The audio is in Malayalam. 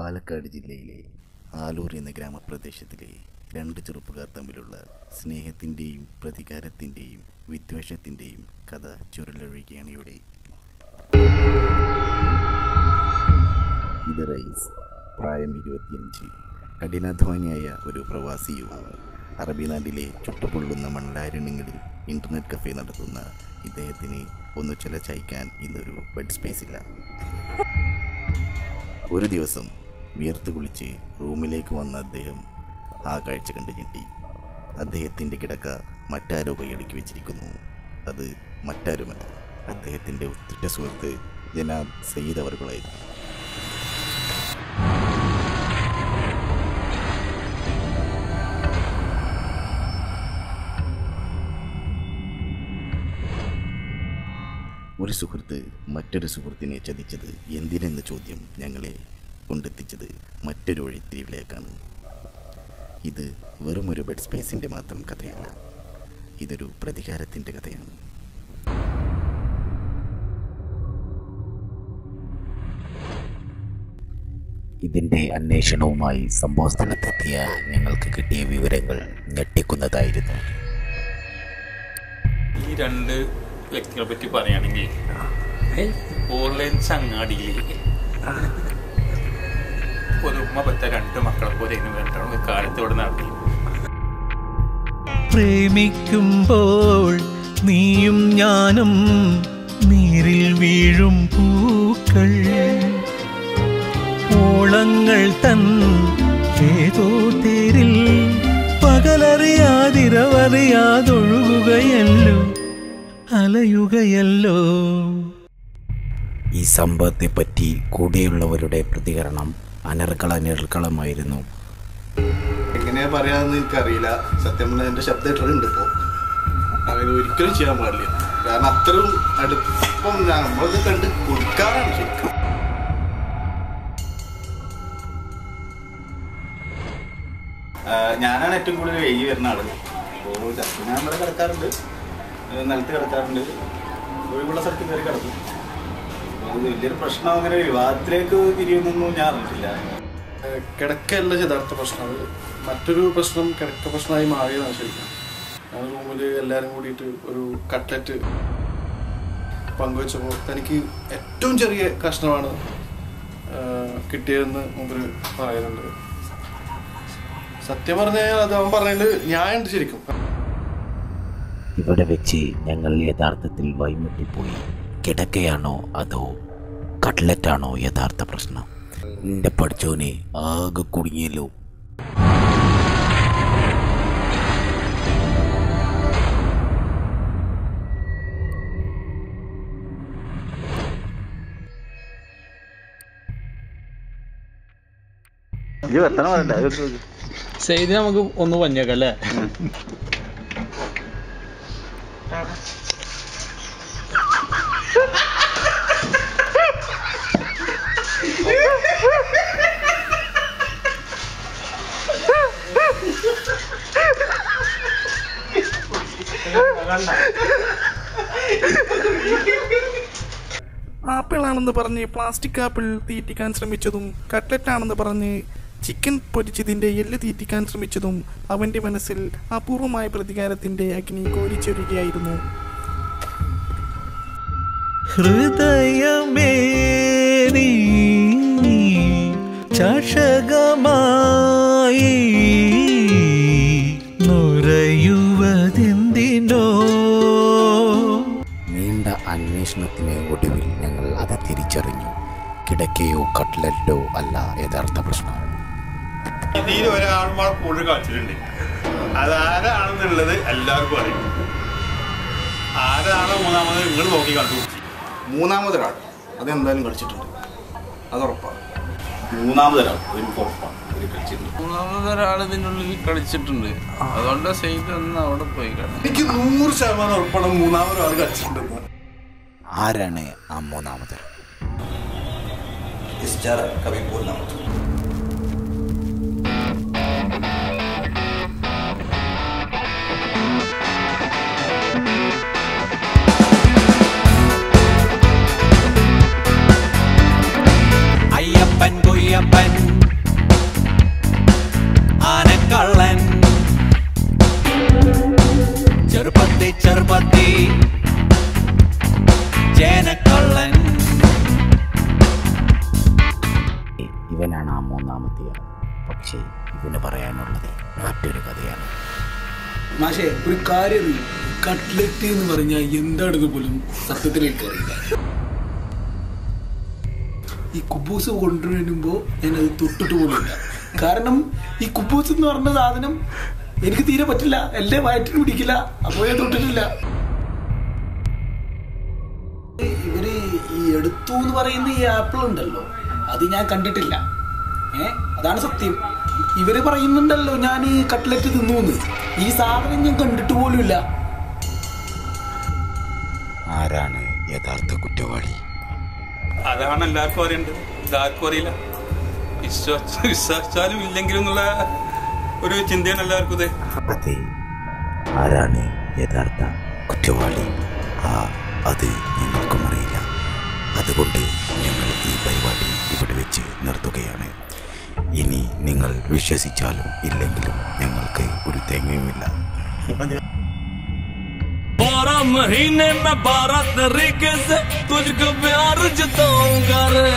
പാലക്കാട് ജില്ലയിലെ ആലൂർ എന്ന ഗ്രാമപ്രദേശത്തിലെ രണ്ട് ചെറുപ്പക്കാർ തമ്മിലുള്ള സ്നേഹത്തിൻ്റെയും പ്രതികാരത്തിൻ്റെയും വിദ്വേഷത്തിൻ്റെയും കഥ ചുരുളൊഴുകിയാണ് ഇവിടെ. ഇത് റൈസ്, പ്രായം 25, കഠിനാധ്വാനിയായ ഒരു പ്രവാസി യുവാവ്. അറബി നാട്ടിലെ ചുട്ടുപൊള്ളുന്ന മണലാരണ്യങ്ങളിൽ ഇൻ്റർനെറ്റ് കഫേ നടത്തുന്ന ഇദ്ദേഹത്തിന് ഒന്ന് ചിലച്ചയക്കാൻ ഇന്നൊരു ബെഡ് സ്പേസ് ഇല്ല. ഒരു ദിവസം വിയർത്ത് കുളിച്ച് റൂമിലേക്ക് വന്ന അദ്ദേഹം ആ കാഴ്ച കണ്ട് ഞെട്ടി. അദ്ദേഹത്തിൻ്റെ കിടക്ക മറ്റാരോ കൈയടക്കി വെച്ചിരിക്കുന്നു. അത് മറ്റാരുമല്ല, അദ്ദേഹത്തിൻ്റെ ഉറ്റ സുഹൃത്ത് ജനാബ് സയ്യിദ് അവർകളായിരുന്നു. ഒരു സുഹൃത്ത് മറ്റൊരു സുഹൃത്തിനെ ചതിച്ചത് എന്തിനെന്ന ചോദ്യം ഞങ്ങളെ കൊണ്ടെത്തിച്ചത് മറ്റൊരു വഴിത്തിരിവിലേക്കാണ്. ഇത് വെറുമൊരു ബെഡ് സ്പേസിൻ്റെ മാത്രം കഥയല്ല, ഇതൊരു പ്രതികാരത്തിൻ്റെ കഥയാണ്. ഇതിൻ്റെ അന്വേഷണവുമായി സംഭവസ്ഥലത്തെത്തിയ ഞങ്ങൾക്ക് കിട്ടിയ വിവരങ്ങൾ ഞെട്ടിക്കുന്നതായിരുന്നു. ഈ രണ്ട് വ്യക്തികളെ പറ്റി പറയുകയാണെങ്കിൽ ഓൺലൈൻ ചങ്ങാടിയിൽ ഒരു ഉമ്മ പറ്റ രണ്ട് മക്കളെ പോലെ വേണ്ടാണ് കാലത്തോടെ നടത്തി. പ്രേമിക്കുമ്പോൾ നീയും ഞാനും നീരിൽ വീഴും പൂക്കൾ, ഓളങ്ങൾ തൻ ഏതോ തേരിൽ പകലറിയാതിരവറിയാതൊഴുകുകയല്ലോ, അലയുകയല്ലോ. ഈ സംഭവത്തെപ്പറ്റി കൂടെയുള്ളവരുടെ പ്രതികരണം അനർക്കളമായിരുന്നു. എങ്ങനെയാ പറയാന്ന് എനിക്കറിയില്ല. സത്യം പറഞ്ഞാൽ എൻ്റെ ശബ്ദം ഇട്ടിട്ടുണ്ട്. ഇപ്പോൾ അങ്ങനെ ഒരിക്കലും ചെയ്യാൻ പാടില്ല. കാരണം അത്രയും അടുപ്പം നമ്മളത് കണ്ട് കൊടുക്കാറാണ് ശരിക്കും. ഞാനാണ് ഏറ്റവും കൂടുതൽ വൈകി വരുന്ന ആള്. അപ്പോൾ ഞാൻ ഇവിടെ കിടക്കാറുണ്ട്, നിലത്ത് കിടക്കാറുണ്ട്, ഒഴിവുള്ള സ്ഥലത്ത് കയറി കിടക്കും. അത് വലിയൊരു പ്രശ്നം, അങ്ങനെ വിവാദത്തിലേക്ക് തിരിയുന്നൊന്നും ഞാൻ അറിഞ്ഞിട്ടില്ല. കിടക്കല്ല യഥാർത്ഥ പ്രശ്നം, അത് മറ്റൊരു പ്രശ്നം കിടക്ക പ്രശ്നമായി മാറിയതാണ് ശരിക്കും. ഞാൻ റൂമിൽ എല്ലാവരും കൂടിയിട്ട് ഒരു കട്ട്ലറ്റ് പങ്കുവെച്ചപ്പോൾ തനിക്ക് ഏറ്റവും ചെറിയ കഷ്ണമാണ് കിട്ടിയതെന്ന് മുമ്പിൽ പറയുന്നുണ്ട്. സത്യം പറഞ്ഞാൽ അത് അവൻ പറഞ്ഞത് ഞാനുണ്ട് ശരിക്കും. ഇവിടെ വെച്ച് ഞങ്ങൾ യഥാർത്ഥത്തിൽ വൈമുട്ടിപ്പോയി. കിടക്കയാണോ അതോ കട്ട്ലറ്റാണോ യഥാർത്ഥ പ്രശ്നം? എൻ്റെ പഠിച്ചോനെ ആകെ കുടുങ്ങിയല്ലോ. സെയ്ത് നമുക്ക് ഒന്ന് പഞ്ഞേക്കല്ലേ? ആപ്പിളാണെന്ന് പറഞ്ഞ് പ്ലാസ്റ്റിക് ആപ്പിൾ തീറ്റിക്കാൻ ശ്രമിച്ചതും കട്ട്ലറ്റാണെന്ന് പറഞ്ഞ് ചിക്കൻ പൊരിച്ചതിൻ്റെ എല്ല് തീറ്റിക്കാൻ ശ്രമിച്ചതും അവൻ്റെ മനസ്സിൽ അപൂർവമായ പ്രതികാരത്തിൻ്റെ അഗ്നി കോരിച്ചൊരുകയായിരുന്നു. ഹൃദയമേ നീ ചഷകമായി നുരയുവതെന്തിനോ? നീണ്ട അന്വേഷണത്തിന് ഒടുവിൽ ഞങ്ങൾ അത് തിരിച്ചറിഞ്ഞു. കിടക്കയോ കട്ട്ലറ്റോ അല്ല യഥാർത്ഥ പ്രശ്നം. ഇതിൽ ഒരാൾമാർ കൂടുതൽ കളിച്ചിട്ടുണ്ട്. അതാരാണെന്നുള്ളത് എല്ലാവർക്കും അറിയും. ആരാണോ മൂന്നാമത് നിങ്ങൾ നോക്കി കണ്ടുപിടിച്ചു. മൂന്നാമതൊരാൾ അതെന്തായാലും കളിച്ചിട്ടുണ്ട്, അതുറപ്പാണ്. മൂന്നാമതൊരാൾ എനിക്ക് ഉറപ്പാണ് കളിച്ചിട്ടുണ്ട്. മൂന്നാമതൊരാൾ ഇതിനുള്ളിൽ കളിച്ചിട്ടുണ്ട്. അതുകൊണ്ട് സെയ്ത് ഒന്ന് അവിടെ പോയി കാണാം. എനിക്ക് 100% ഉറപ്പാണ് മൂന്നാമതൊരാൾ കളിച്ചിട്ടുണ്ടെന്ന്. ആരാണ് ആ മൂന്നാമതൊരാൾ? कभी बोलना അയ്യപ്പൻ മാഷേ ഒരു കാര്യം, കട്ട്ലറ്റ് എന്ന് പറഞ്ഞാൽ എന്താണെന്ന് പോലും സത്യത്തിൽ എനിക്കറിയില്ല. ഈ കുബൂസ് കൊണ്ടുവരുമ്പോ ഞാനത് തൊട്ടിട്ട് പോലുമില്ല. കാരണം ഈ കുബൂസ് എന്ന് പറഞ്ഞ സാധനം എനിക്ക് തീരെ പറ്റില്ല, എന്റെ വയറ്റിന് പിടിക്കില്ല, അപ്പോൾ ഞാൻ തൊട്ടിട്ടില്ല. ഇവര് ഈ എടുത്തു എന്ന് പറയുന്ന ഈ ആപ്പിൾ ഉണ്ടല്ലോ, അത് ഞാൻ കണ്ടിട്ടില്ല. അതാണ് സത്യം. ഇവര് പറയുന്നുണ്ടല്ലോ ഞാൻ ഈ കട്ട്ലറ്റ് തിന്നു, ഈ സാധനം ഞാൻ കണ്ടിട്ട് പോലുമില്ല. ആരാണ് യഥാർത്ഥ കുറ്റവാളി? അതാണ് എല്ലാവർക്കും അറിയേണ്ടത്. ഇതാർക്കും അറിയില്ല. വിശ്വസിച്ചാലും ഇല്ലെങ്കിലും എന്നുള്ള ഒരു ചിന്തയാണ് എല്ലാവർക്കും. ഇത് അതെ, ആരാണ് യഥാർത്ഥ കുറ്റവാളി? അത് ഞങ്ങൾക്കും അറിയില്ല. അതുകൊണ്ട് ഞങ്ങൾ ഈ പരിപാടി ഇവിടെ വെച്ച് നിർത്തുകയാണ്. ഇനി നിങ്ങൾ വിശ്വസിച്ചാലും ഇല്ലെങ്കിലും ഞങ്ങൾക്ക് ഒരു തേങ്ങയുമില്ല. 12 महीने में 12 तरीके से तुझको प्यार जताऊंगा रे।